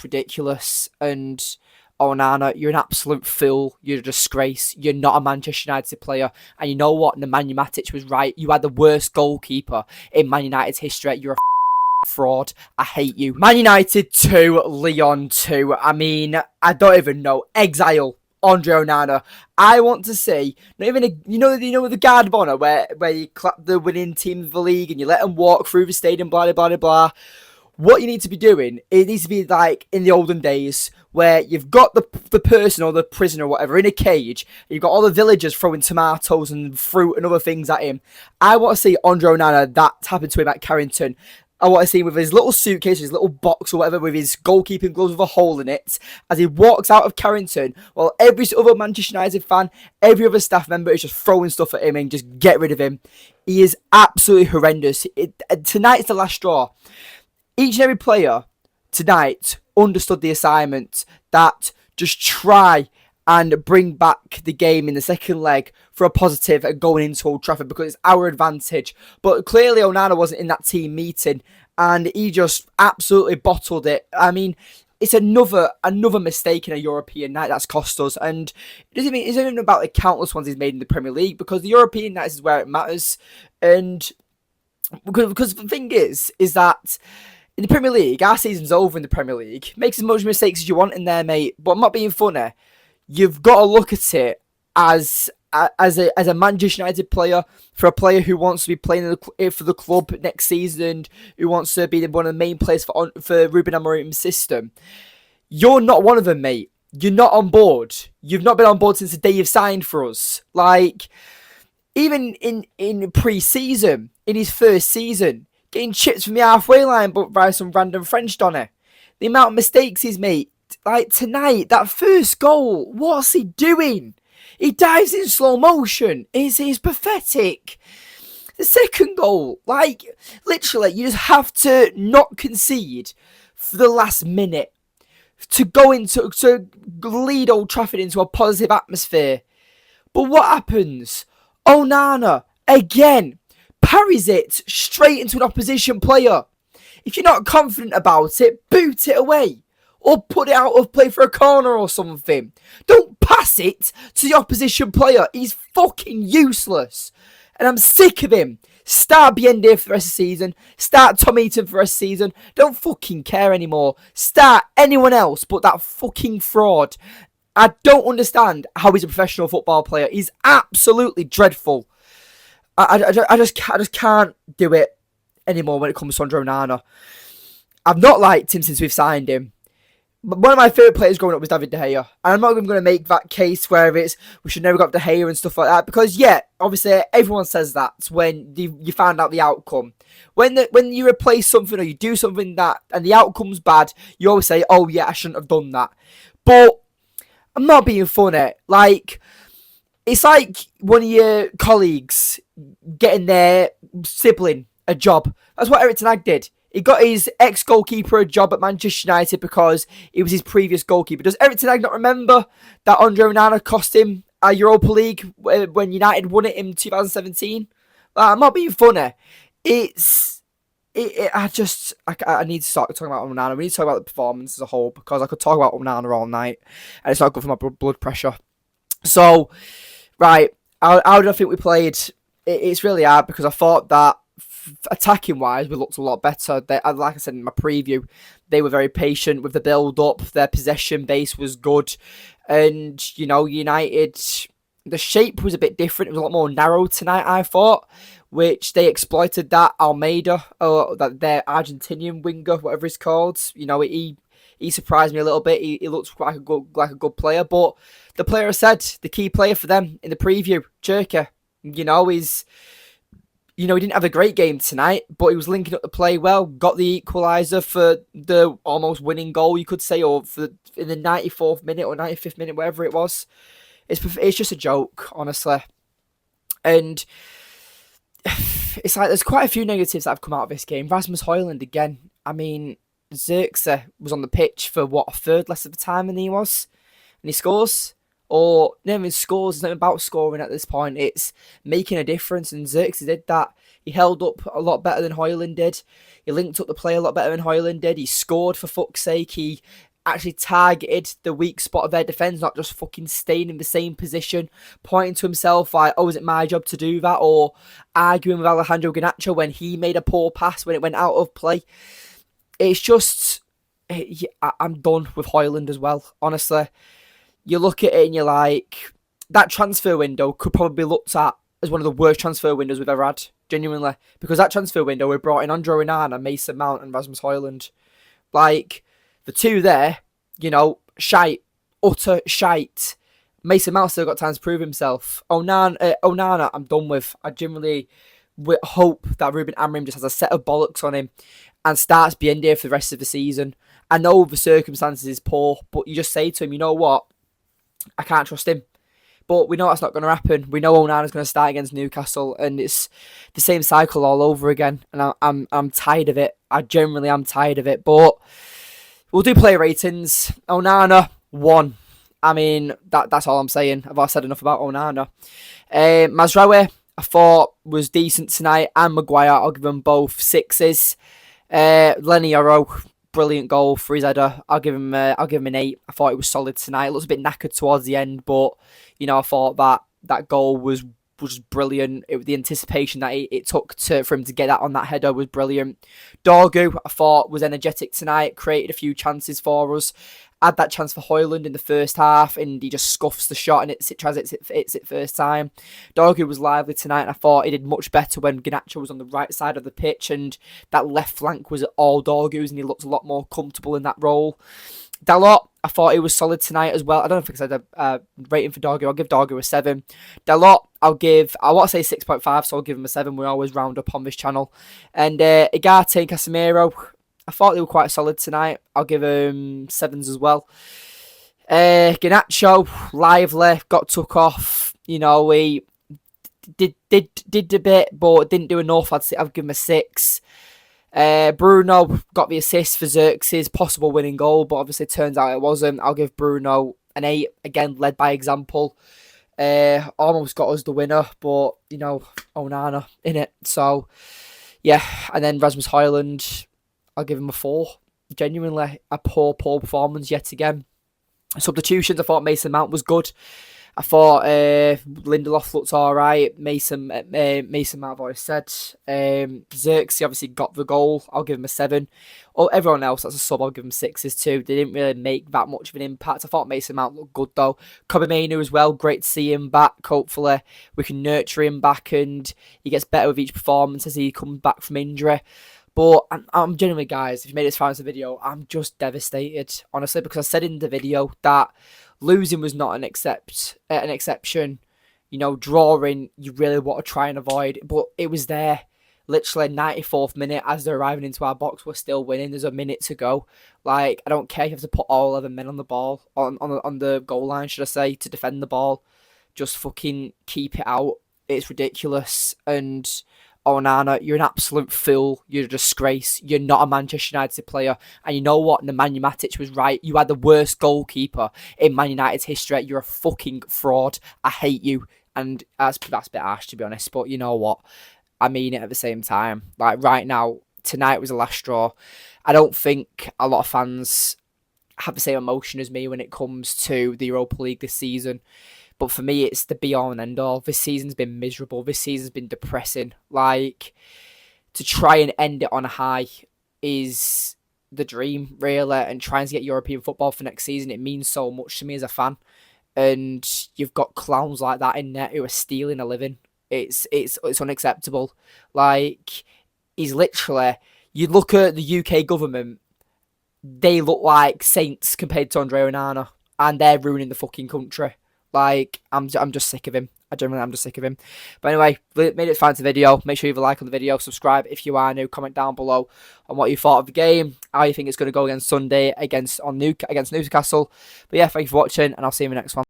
ridiculous. And Onana, you're an absolute fool. You're a disgrace. You're not a Manchester United player. And you know what? Nemanja Matic was right. You had the worst goalkeeper in Man United's history. You're a fraud. I hate you. Man United 2, Lyon 2. I mean, I don't even know. Exile Onana. I want to see, not even the guard of honour where you clap the winning team of the league and you let them walk through the stadium, blah, blah, blah, blah. What you need to be doing, it needs to be like in the olden days where you've got the person or the prisoner or whatever in a cage, and you've got all the villagers throwing tomatoes and fruit and other things at him. I want to see Onana, that happen to him at Carrington. I want to see him with his little suitcase, his little box or whatever, with his goalkeeping gloves with a hole in it, as he walks out of Carrington, while every other Manchester United fan, every other staff member is just throwing stuff at him and just get rid of him. He is absolutely horrendous. Tonight's the last straw. Each and every player tonight understood the assignment that just try and bring back the game in the second leg for a positive and going into Old Trafford because it's our advantage. But clearly Onana wasn't in that team meeting and he just absolutely bottled it. I mean, it's another mistake in a European night that's cost us. And it isn't even about the countless ones he's made in the Premier League, because the European nights is where it matters. And because the thing is that in the Premier League, our season's over in the Premier League. Make as much mistakes as you want in there, mate. But I'm not being funny. You've got to look at it as a Manchester United player, for a player who wants to be playing for the club next season, who wants to be one of the main players for Ruben Amorim's system. You're not one of them, mate. You're not on board. You've not been on board since the day you've signed for us. Like, even in pre-season, in his first season, getting chips from the halfway line but by some random French Donny. The amount of mistakes he's made. Like tonight, that first goal, what's he doing? He dives in slow motion. It's pathetic. The second goal, like, literally, you just have to not concede for the last minute to lead Old Trafford into a positive atmosphere. But what happens? Onana, again, parries it straight into an opposition player. If you're not confident about it, boot it away. Or put it out of play for a corner or something. Don't pass it to the opposition player. He's fucking useless. And I'm sick of him. Start Bayindir for the rest of the season. Start Tom Eaton for the rest of the season. Don't fucking care anymore. Start anyone else but that fucking fraud. I don't understand how he's a professional football player. He's absolutely dreadful. I just can't do it anymore when it comes to Onana. I've not liked him since we've signed him. But one of my favourite players growing up was David De Gea. And I'm not even going to make that case where it's we should never got De Gea and stuff like that. Because, yeah, obviously everyone says that when you find out the outcome. When you replace something or you do something that and the outcome's bad, you always say, oh, yeah, I shouldn't have done that. But I'm not being funny. Like, it's like one of your colleagues getting their sibling a job. That's what Eric Ten Hag did. He got his ex-goalkeeper a job at Manchester United because he was his previous goalkeeper. Does Eric Ten Hag not remember that Onana cost him a Europa League when United won it in 2017? I'm not being funny. I need to start talking about Onana. We need to talk about the performance as a whole, because I could talk about Onana all night and it's not good for my blood pressure. So, right, how did I think we played? It's really hard because I thought that attacking wise, we looked a lot better. Like I said in my preview, they were very patient with the build up. Their possession base was good, and United, the shape was a bit different. It was a lot more narrow tonight, I thought, which they exploited. That Almeida, that their Argentinian winger, whatever he's called, he surprised me a little bit. He looked like a good player, but the player I said, the key player for them in the preview, Zirkzee, he didn't have a great game tonight, but he was linking up the play well, got the equaliser for the almost winning goal, you could say, or in the 94th minute or 95th minute, whatever it was. It's just a joke, honestly. And it's like there's quite a few negatives that have come out of this game. Rasmus Højlund again. I mean, Zirkzee was on the pitch for, a third less of the time than he was? And he scores. Or not even scores. It's not about scoring at this point. It's making a difference, and Zirkzee did that. He held up a lot better than Højlund did. He linked up the play a lot better than Højlund did. He scored, for fuck's sake. He actually targeted the weak spot of their defence, not just fucking staying in the same position, pointing to himself like, oh, is it my job to do that? Or arguing with Alejandro Garnacho when he made a poor pass when it went out of play. It's just, I'm done with Højlund as well, honestly. You look at it and you're like, that transfer window could probably be looked at as one of the worst transfer windows we've ever had, genuinely. Because that transfer window, we brought in Exile Onana, Mason Mount and Rasmus Højlund. Like, the two there, you know, shite, utter shite. Mason Mount still got time to prove himself. Onana, I'm done with. I genuinely hope that Ruben Amorim just has a set of bollocks on him and starts Bayindir for the rest of the season. I know the circumstances is poor, but you just say to him, you know what? I can't trust him. But we know that's not going to happen. We know Onana's going to start against Newcastle, and it's the same cycle all over again. And I'm tired of it. I generally am tired of it. But we'll do player ratings. Onana 1. I mean, that's all I'm saying. I've said enough about Onana. Mazraoui, I thought was decent tonight, and Maguire, I'll give them both 6s. YORO, brilliant goal for his header. I'll give him an 8. I thought it was solid tonight. It looks a bit knackered towards the end, but you know, I thought that goal was brilliant. The anticipation that it took for him to get that on that header was brilliant. Dorgu, I thought, was energetic tonight. Created a few chances for us. Had that chance for Højlund in the first half, and he just scuffs the shot and it's it first time. Dorgu was lively tonight, and I thought he did much better when Garnacho was on the right side of the pitch, and that left flank was all Dorgu's, and he looked a lot more comfortable in that role. Dalot, I thought he was solid tonight as well. I don't know if I said a rating for Dorgu. I'll give Dorgu a 7. Dalot, I want to say 6.5, so I'll give him a 7. We always round up on this channel. And Ugarte and Casemiro, I thought they were quite solid tonight. I'll give him 7s as well. Garnacho, lively, got took off. You know, he did a bit, but didn't do enough. I'd give him a 6. Bruno got the assist for Zirkzee's possible winning goal, but obviously it turns out it wasn't. I'll give Bruno an 8, again, led by example. Almost got us the winner, but, you know, Onana in it. So, yeah, and then Rasmus Højlund, I'll give him a 4. Genuinely a poor performance yet again. Substitutions, I thought Mason Mount was good. I thought Lindelof looked alright. Mason Mount, I've already said. Zirkzee obviously got the goal. I'll give him a 7. Everyone else that's a sub, I'll give him 6s too. They didn't really make that much of an impact. I thought Mason Mount looked good though. Kobbie Mainoo as well. Great to see him back. Hopefully we can nurture him back and he gets better with each performance as he comes back from injury. But I'm genuinely, guys, if you made it as far as the video, I'm just devastated, honestly, because I said in the video that losing was not an exception. You know, drawing, you really want to try and avoid, but it was there. Literally 94th minute, as they're arriving into our box, we're still winning. There's a minute to go. Like, I don't care if you have to put all 11 men on the ball, on the goal line, should I say, to defend the ball. Just fucking keep it out. It's ridiculous. And Onana, you're an absolute fool. You're a disgrace. You're not a Manchester United player. And you know what? Nemanja Matic was right. You are the worst goalkeeper in Man United's history. You're a fucking fraud. I hate you. And that's a bit harsh, to be honest. But you know what? I mean it at the same time. Like, right now, tonight was the last straw. I don't think a lot of fans have the same emotion as me when it comes to the Europa League this season. But for me, it's the be-all and end-all. This season's been miserable. This season's been depressing. Like, to try and end it on a high is the dream, really. And trying to get European football for next season, it means so much to me as a fan. And you've got clowns like that in there who are stealing a living. It's unacceptable. Like, he's literally... You look at the UK government, they look like saints compared to Andre Onana. And they're ruining the fucking country. Like, I'm just sick of him. I'm just sick of him. But anyway, made it far into the video. Make sure you leave a like on the video. Subscribe if you are new. Comment down below on what you thought of the game. How you think it's going to go against Sunday against Newcastle. But yeah, thank you for watching, and I'll see you in the next one.